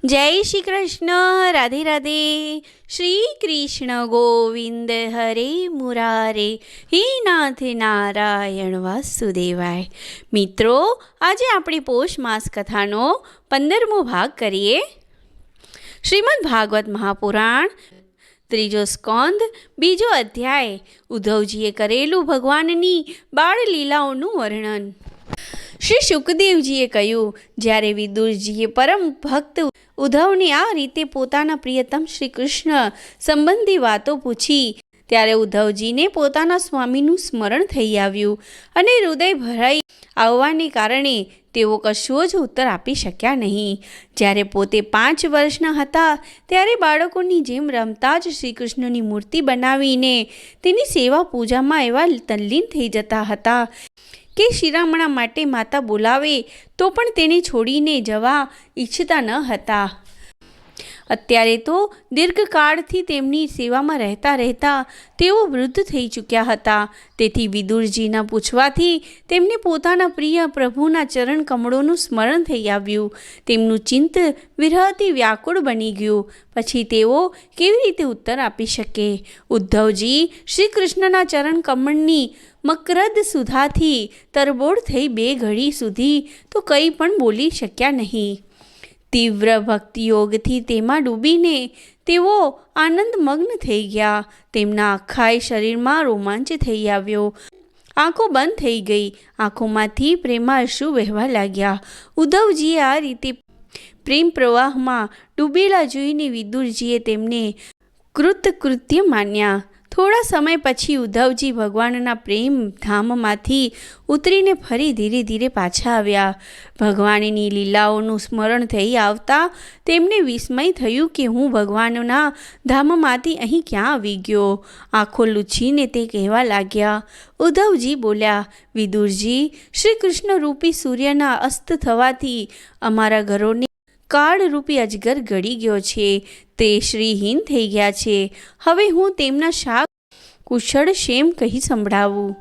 જય શ્રી કૃષ્ણ, રાધે રાધે. શ્રી કૃષ્ણ ગોવિંદ હરે મુરારે, હે નાથ નારાયણ વાસુદેવાય. મિત્રો, આજે આપણે પોષ માસ કથાનો 15મો ભાગ કરીએ. શ્રીમદ ભાગવત મહાપુરાણ, ત્રીજો સ્કંદ, બીજો અધ્યાય. ઉદ્ધવજીએ કરેલું ભગવાનની બાળ લીલાઓનું વર્ણન. શ્રી શુકદેવજીએ કહ્યું, જ્યારે વિદુરજીએ પરમ ભક્ત ઉદ્ધવને આ રીતે પોતાના પ્રિયતમ શ્રી કૃષ્ણ સંબંધી વાતો પૂછી, ત્યારે ઉદ્ધવજીને પોતાના સ્વામીનું સ્મરણ થઈ આવ્યું અને હૃદય ભરાઈ આવવાને કારણે તેઓ કશો જ ઉત્તર આપી શક્યા નહીં. જ્યારે પોતે 5 વર્ષના હતા ત્યારે બાળકોની જેમ રમતા જ શ્રી કૃષ્ણની મૂર્તિ બનાવીને તેની સેવા પૂજામાં એવા તલ્લીન થઈ જતા હતા કે શિરામણા માટે માતા બોલાવે તો પણ તેને છોડીને જવા ઈચ્છતા ન હતા. અત્યારે તો દીર્ઘકાળથી તેમની સેવામાં રહેતા રહેતા તેઓ વૃદ્ધ થઈ ચૂક્યા હતા. તેથી વિદુરજીના પૂછવાથી તેમને પોતાના પ્રિય પ્રભુના ચરણ કમળોનું સ્મરણ થઈ આવ્યું. તેમનું ચિંત વિરહથી વ્યાકુળ બની ગયું. પછી તેઓ કેવી રીતે ઉત્તર આપી શકે? ઉદ્ધવજી શ્રી કૃષ્ણના ચરણ કમળની મકરદ સુધાથી તરબોળ થઈ 2 ઘડી સુધી તો કંઈ પણ બોલી શક્યા નહીં. તીવ્ર ભક્તિયોગથી તેમાં ડૂબીને તેઓ આનંદમગ્ન થઈ ગયા. તેમના આખાય શરીરમાં રોમાંચ થઈ આવ્યો. આંખો બંધ થઈ ગઈ. આંખોમાંથી પ્રેમાશ્રુ વહેવા લાગ્યા. ઉદ્ધવજીએ આ રીતે પ્રેમ પ્રવાહમાં ડૂબેલા જોઈને વિદુરજીએ તેમને કૃતકૃત્ય માન્યા. થોડા સમય પછી ઉદ્ધવજી ભગવાનના પ્રેમ ધામમાંથી ઉતરીને ફરી ધીરે ધીરે પાછા આવ્યા. ભગવાનની લીલાઓનું સ્મરણ થઈ આવતા તેમને વિસ્મય થયું કે હું ભગવાનના ધામમાંથી અહીં ક્યાં આવી ગયો. આંખો લૂછીને તે કહેવા લાગ્યા. ઉદ્ધવજી બોલ્યા, વિદુરજી, શ્રી કૃષ્ણ રૂપી સૂર્યના અસ્ત થવાથી અમારા ઘરોને કાળરૂપી અજગર ગળી ગયો છે. તે શ્રીહીન થઈ ગયા છે. હવે હું તેમના શા કુશળ શેમ કહી સંભળાવું?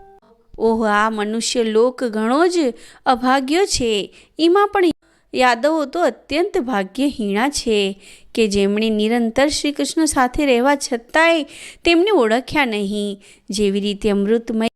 ઓહ, આ મનુષ્ય લોક ઘણો જ અભાગ્યો છે. એમાં પણ યાદવો તો અત્યંત ભાગ્યહીણા છે કે જેમણે નિરંતર શ્રી કૃષ્ણ સાથે રહેવા છતાંય તેમને ઓળખ્યા નહીં. જેવી રીતે અમૃતમય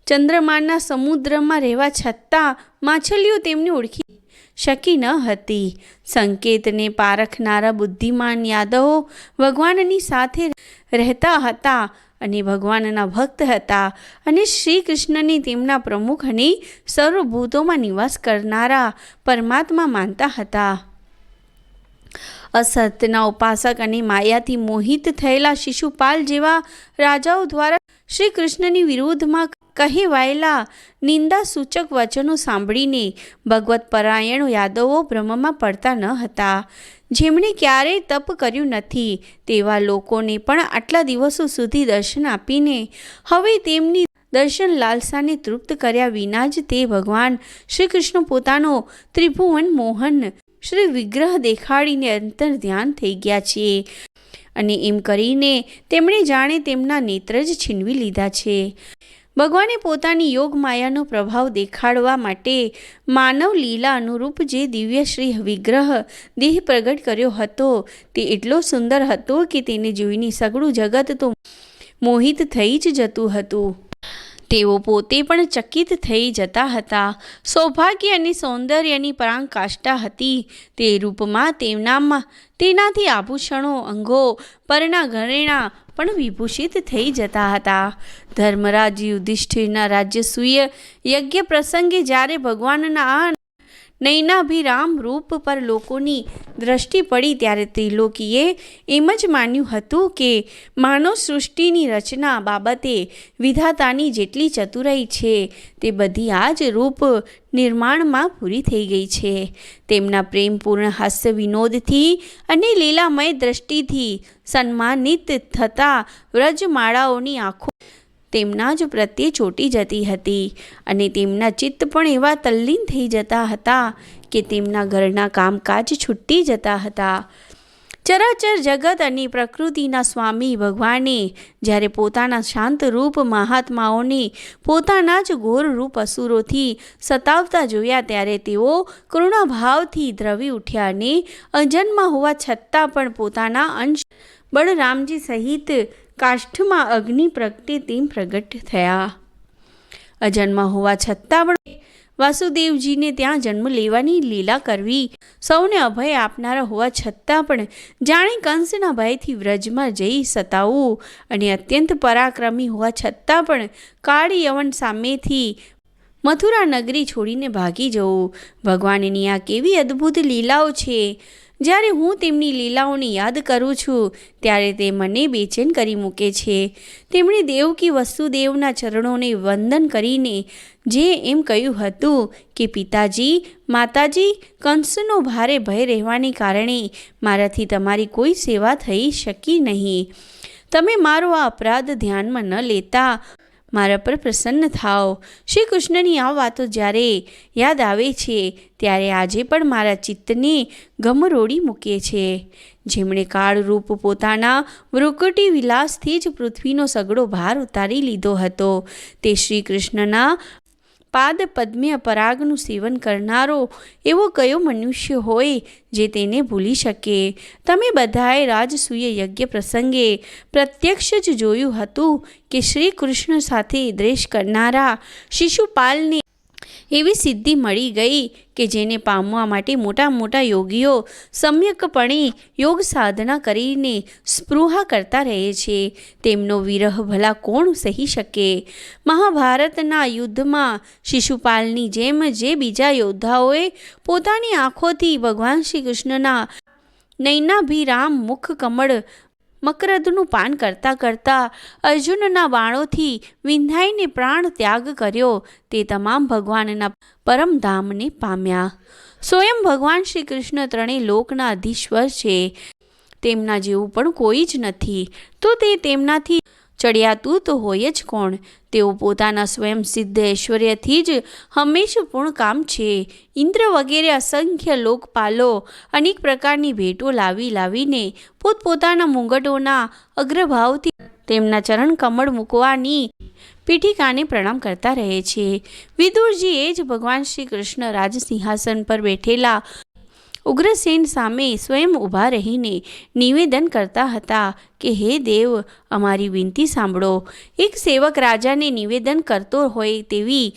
ચંદ્રમાના સમુદ્રમાં રહેવા છતાં માછલીઓ તેમને ઓળખી શકી ન હતી. સંકેતને પારખનારા બુદ્ધિમાન યાદવો ભગવાનની સાથે રહેતા હતા અને ભગવાનના ભક્ત હતા અને શ્રી કૃષ્ણને તેમના પ્રમુખ અને સર્વભૂતોમાં નિવાસ કરનારા પરમાત્મા માનતા હતા. અસત્યના ઉપાસક અને માયાથી મોહિત થયેલા શિશુપાલ જેવા રાજાઓ દ્વારા શ્રી કૃષ્ણની વિરોધમાં કહેવાયેલા નિંદાસૂચક વચનો સાંભળીને ભગવત પરાયણો યાદવો ભ્રમમાં પડતા ન હતા. જેમણે ક્યારેય તપ કર્યું નથી તેવા લોકોને પણ આટલા દિવસો સુધી દર્શન આપીને હવે તેમની દર્શન લાલસાને તૃપ્ત કર્યા વિના જ તે ભગવાન શ્રી કૃષ્ણ પોતાનો ત્રિભુવન મોહન શ્રી વિગ્રહ દેખાડીને અંતર ધ્યાન થઈ ગયા છે અને એમ કરીને તેમણે જાણે તેમના નેત્ર જ છીનવી લીધા છે. ભગવાને પોતાની યોગ માયાનો પ્રભાવ દેખાડવા માટે માનવ લીલા અનુરૂપ જે દિવ્ય શ્રી વિગ્રહ દેહ પ્રગટ કર્યો હતો તે એટલો સુંદર હતો કે તેને જોઈને સગળું જગત તો મોહિત થઈ જ જતું હતું. તેઓ પોતે પણ ચકિત થઈ જતા હતા. સૌભાગ્ય અને સૌંદર્યની પરાંકાષ્ઠા હતી. તે રૂપમાં તેનાથી આભૂષણો, અંગો પરના ઘરેણા પણ વિભૂષિત થઈ જતા હતા. ધર્મરાજ યુધિષ્ઠિરના રાજસૂય યજ્ઞ પ્રસંગે જ્યારે ભગવાનના આ નયનાભિરામ રૂપ પર લોકોની દ્રષ્ટિ પડી ત્યારે ત્રિલોકીએ એમ જ માન્યું હતું કે માનવ સૃષ્ટિની રચના બાબતે વિધાતાની જેટલી ચતુરાઈ છે તે બધી આ જ રૂપ નિર્માણમાં પૂરી થઈ ગઈ છે. તેમના પ્રેમપૂર્ણ હાસ્ય વિનોદથી અને લીલામય દ્રષ્ટિથી સન્માનિત થતા વ્રજમાળાઓની આંખો તેમના જ પ્રત્યે ચોંટી જતી હતી અને તેમના ચિત્ત પણ એવા તલ્લીન થઈ જતા હતા કે તેમના ઘરના કામકાજ છૂટી જતા હતા. ચરાચર જગત અને પ્રકૃતિના સ્વામી ભગવાને જ્યારે પોતાના શાંત રૂપ મહાત્માઓને પોતાના જ ઘોર રૂપ અસુરોથી સતાવતા જોયા ત્યારે તેઓ કરુણાભાવથી દ્રવી ઉઠ્યા અને અજન્મા હોવા છતાં પણ પોતાના અંશ બળરામજી સહિત કાષ્ઠમાં અગ્નિ પ્રગટે તેમ પ્રગટ થયા. અજન્મા હોવા છતાં પણ વાસુદેવજીને ત્યાં જન્મ લેવાની લીલા કરવી, સૌને અભય આપનારા હોવા છતાં પણ જાણે કંસના ભયથી વ્રજમાં જઈ સતાવવું અને અત્યંત પરાક્રમી હોવા છતાં પણ કાળી યવન સામેથી મથુરા નગરી છોડીને ભાગી જવું. ભગવાનની આ કેવી અદ્ભુત લીલાઓ છે! જ્યારે હું તેમની લીલાઓને યાદ કરું છું ત્યારે તે મને બેચેન કરી મૂકે છે. તેમણે દેવકી વસુદેવના ચરણોને વંદન કરીને જે એમ કહ્યું હતું કે પિતાજી, માતાજી, કંસનો ભારે ભય રહેવાને કારણે મારાથી તમારી કોઈ સેવા થઈ શકી નહીં. તમે મારો આ અપરાધ ધ્યાનમાં ન લેતા મારા પર પ્રસન્ન થાઓ. શ્રી કૃષ્ણની આ વાતો જ્યારે યાદ આવે છે ત્યારે આજે પણ મારા ચિત્તને ગમરોડી મૂકે છે. જેમણે કાળરૂપ પોતાના વૃકટી વિલાસથી જ પૃથ્વીનો સગળો ભાર ઉતારી લીધો હતો તે શ્રી કૃષ્ણના પાદ પદ્મે પરાગનું સેવન કરનારો એવો કયો મનુષ્ય હોય જે તેને ભૂલી શકે? તમે બધાએ રાજસૂય યજ્ઞ પ્રસંગે પ્રત્યક્ષ જ જોયું હતું કે શ્રી કૃષ્ણ સાથે દ્વેષ કરનારા શિશુપાલને એવી સિદ્ધિ મળી ગઈ કે જેને પામવા માટે મોટા મોટા યોગીઓ સમ્યકપણે યોગ સાધના કરીને સ્પૃહા કરતા રહે છે. તેમનો વિરહ ભલા કોણ સહી શકે? મહાભારતના યુદ્ધમાં શિશુપાલની જેમ જે બીજા યોદ્ધાઓએ પોતાની આંખોથી ભગવાન શ્રી કૃષ્ણના નયનાભિરામ મુખ કમળ મકરદનું પાન કરતાં કરતાં અર્જુનના બાણોથી વિંધાઈને પ્રાણ ત્યાગ કર્યો તે તમામ ભગવાનના પરમધામને પામ્યા. સ્વયં ભગવાન શ્રી કૃષ્ણ ત્રણેય લોકના અધીશ્વર છે. તેમના જેવું પણ કોઈ જ નથી, તો તે તેમનાથી ચડિયાતું તો હોય જ કોણ? તેઓ પોતાના સ્વયં સિદ્ધ ઐશ્વર્યથી જ હંમેશ પૂર્ણકામ છે. ઇન્દ્ર વગેરે અસંખ્ય લોકપાલો અનેક પ્રકારની ભેટો લાવીને પોતપોતાના મુંગટોના અગ્રભાવથી તેમના ચરણ કમળ મૂકવાની પીઠિકાને પ્રણામ કરતા રહે છે. વિદુરજી એ જ ભગવાન શ્રી કૃષ્ણ રાજસિંહાસન પર બેઠેલા ઉગ્રસેન સામે સ્વયં ઊભા રહીને નિવેદન કરતા હતા કે હે દેવ, અમારી વિનંતી સાંભળો. એક સેવક રાજાને નિવેદન કરતો હોય તેવી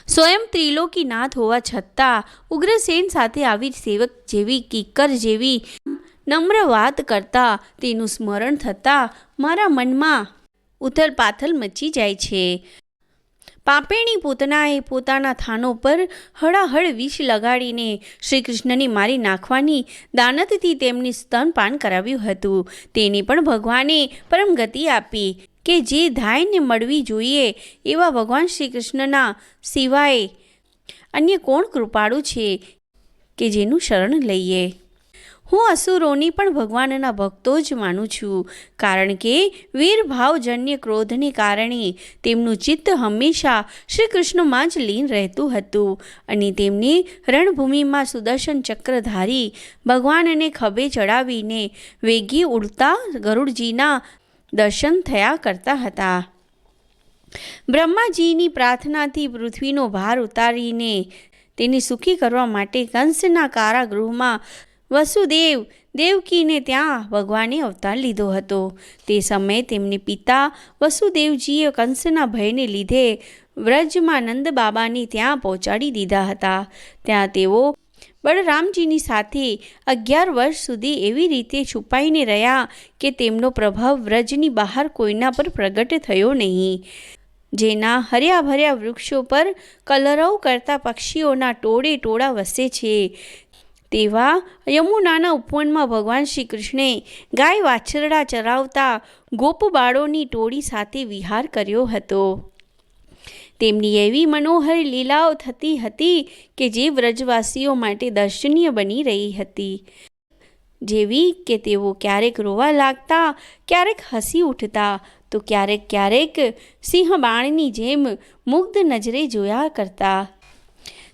સ્વયં ત્રિલોકીનાથ હોવા છતાં ઉગ્રસેન સાથે આવી સેવક જેવી કિક્કર જેવી નમ્ર વાત કરતા તેનું સ્મરણ થતાં મારા મનમાં ઉથલ પાથલ મચી જાય છે. પાપેણી પૂતનાએ પોતાના થાનો પર હળાહળ વિષ લગાડીને શ્રી કૃષ્ણને મારી નાખવાની દાનતથી તેમની સ્તનપાન કરાવ્યું હતું. તેને પણ ભગવાને પરમ ગતિ આપી કે જે ધાયને મળવી જોઈએ એવા ભગવાન શ્રી કૃષ્ણના સિવાય અન્ય કોણ કૃપાળુ છે કે જેનું શરણ લઈએ? હું અસુરોની પણ ભગવાનના ભક્તો જ માનું છું, કારણ કે વીરભાવજન્ય ક્રોધને કારણે તેમનું ચિત્ત હંમેશા શ્રી કૃષ્ણમાં જ લીન રહેતું હતું અને તેમને રણભૂમિમાં સુદર્શન ચક્રધારી ભગવાનને ખભે ચડાવીને વેગી ઉડતા ગરુડજીના દર્શન થયા કરતા હતા. બ્રહ્માજીની પ્રાર્થનાથી પૃથ્વીનો ભાર ઉતારીને તેને સુખી કરવા માટે કંસના કારાગૃહમાં વસુદેવ દેવકીને ત્યાં ભગવાને અવતાર લીધો હતો. તે સમયે તેમની પિતા વસુદેવજીએ કંસના ભયને લીધે વ્રજમાં નંદ બાબાને ત્યાં પહોંચાડી દીધા હતા. ત્યાં તેઓ બળરામજીની સાથે 11 વર્ષ સુધી એવી રીતે છુપાઈને રહ્યા કે તેમનો પ્રભાવ વ્રજની બહાર કોઈના પર પ્રગટ થયો નહીં. જેના હર્યા ભર્યા વૃક્ષો પર કલરવ કરતા પક્ષીઓના ટોળે ટોળા વસે છે તેવા યમુનાના ઉપવનમાં ભગવાન શ્રી કૃષ્ણે ગાય વાછરડા ચરાવતા ગોપબાળોની ટોળી સાથે વિહાર કર્યો હતો. તેમની એવી મનોહર લીલાઓ થતી હતી કે જે વ્રજવાસીઓ માટે દર્શનીય બની રહી હતી. જેવી કે તેઓ ક્યારેક રોવા લાગતા, ક્યારેક હસી ઉઠતા તો ક્યારેક સિંહબાણની જેમ મુગ્ધ નજરે જોયા કરતા.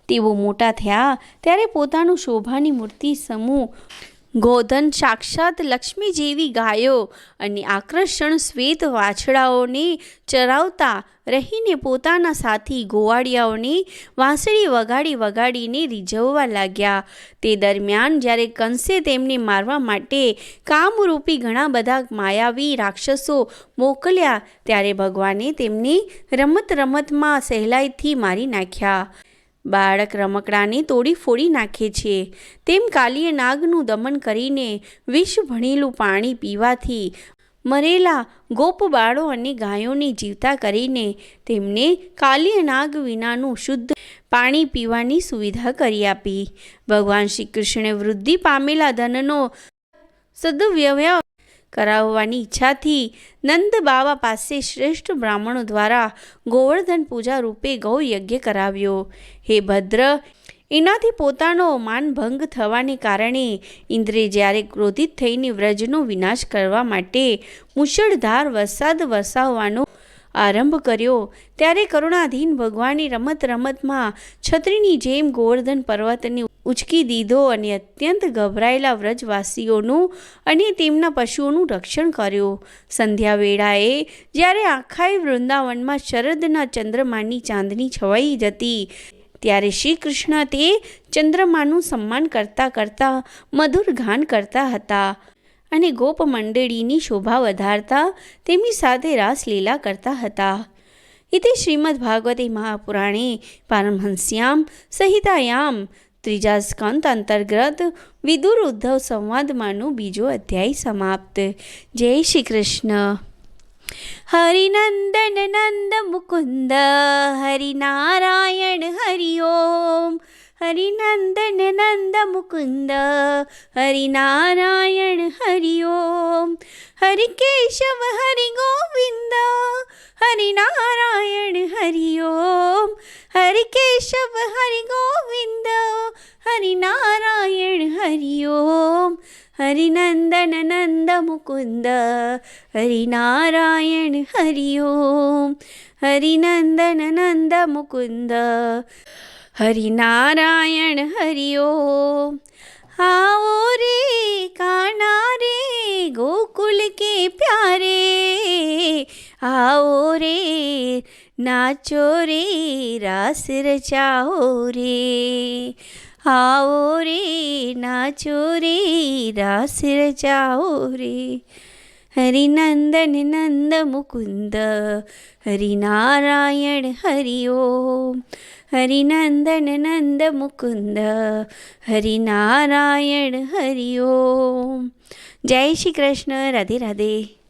તેઓ મોટા થયા ત્યારે પોતાનું શોભાની મૂર્તિ સમૂહ ગોધન સાક્ષાત લક્ષ્મી જેવી ગાયો અને આકર્ષણ શ્વેત વાછડાઓને ચરાવતા રહીને પોતાના સાથી ગોવાળિયાઓને વાંસળી વગાડીને રીઝવવા લાગ્યા. તે દરમિયાન જ્યારે કંસે તેમને મારવા માટે કામરૂપી ઘણા બધા માયાવી રાક્ષસો મોકલ્યા, ત્યારે ભગવાને તેમને રમતમાં સહેલાઈથી મારી નાખ્યા. બાળક રમકડાને તોડી ફોડી નાખે છે તેમ કાલિય નાગનું દમન કરીને વિષ ભણેલું પાણી પીવાથી મરેલા ગોપ બાળો અને ગાયોને જીવતા કરીને તેમને કાલિય નાગ વિનાનું શુદ્ધ પાણી પીવાની સુવિધા કરી આપી. ભગવાન શ્રી કૃષ્ણે વૃદ્ધિ પામેલા ધનનો સદવ્યવહાર કરાવવાની ઈચ્છાથી નંદ બાવા પાસે શ્રેષ્ઠ બ્રાહ્મણો દ્વારા ગોવર્ધન પૂજા રૂપે ગૌ યજ્ઞ કરાવ્યો. હે ભદ્ર, એનાથી પોતાનો માનભંગ થવાને કારણે ઇન્દ્રે જ્યારે ક્રોધિત થઈને વ્રજનો વિનાશ કરવા માટે મુશળધાર વરસાદ વરસાવવાનો આરંભ કર્યો, ત્યારે કરુણાધીન ભગવાને રમતમાં છત્રીની જેમ ગોવર્ધન પર્વતને ઉચકી દીધો અને અત્યંત ગભરાયેલા વ્રજવાસીઓનું અને તેમના પશુઓનું રક્ષણ કર્યું. સંધ્યા વેળાએ જ્યારે આખાય વૃંદાવનમાં શરદના ચંદ્રમાની ચાંદની છવાઈ જતી, ત્યારે શ્રી કૃષ્ણ તે ચંદ્રમાનું સન્માન કરતાં મધુર ગાન કરતા હતા અને ગોપ મંડળીની શોભા વધારતા તેમની સાથે રાસલીલા કરતા હતા. ઇતિ શ્રીમદ્ ભાગવતે મહાપુરાણે પારમહંસ્યામ સંહિતાયામ ત્રીજા સ્કંદ અંતર્ગત વિદુર ઉદ્ધવ સંવાદમાંનો બીજો અધ્યાય સમાપ્ત. જય શ્રી કૃષ્ણ. હરિનંદન નંદ મુકુંદ હરિનારાયણ હરિ ઓમ. હરિનંદન નંદ મુકુંદ હરિનારાયણ હરિ ઓમ. હરિ કેશવ હરિ ગોવિંદ હરિનારાયણ હરિ ઓમ. હરિ કેશવ હરિ ગોવિંદ હરિનારાયણ હરિ ઓમ. હરિનંદન નંદ મુકુંદ હરિનારાયણ હરિ ઓમ. હરિનંદન નંદ મુકુંદ હરિનારાયણ હરિ ઓમ. आओ रे कान्हा रे गोकुल के प्यारे, आओ रे नाचो रे रास रचाओ रे, आओ रे नाचो रे रास रचाओ रे. हरिनंदन नंद मुकुंद हरिनारायण हरि ओम. हरिनंदन नंद मुकुंद हरिनारायण हरि ओम. जय श्री कृष्ण. राधे राधे.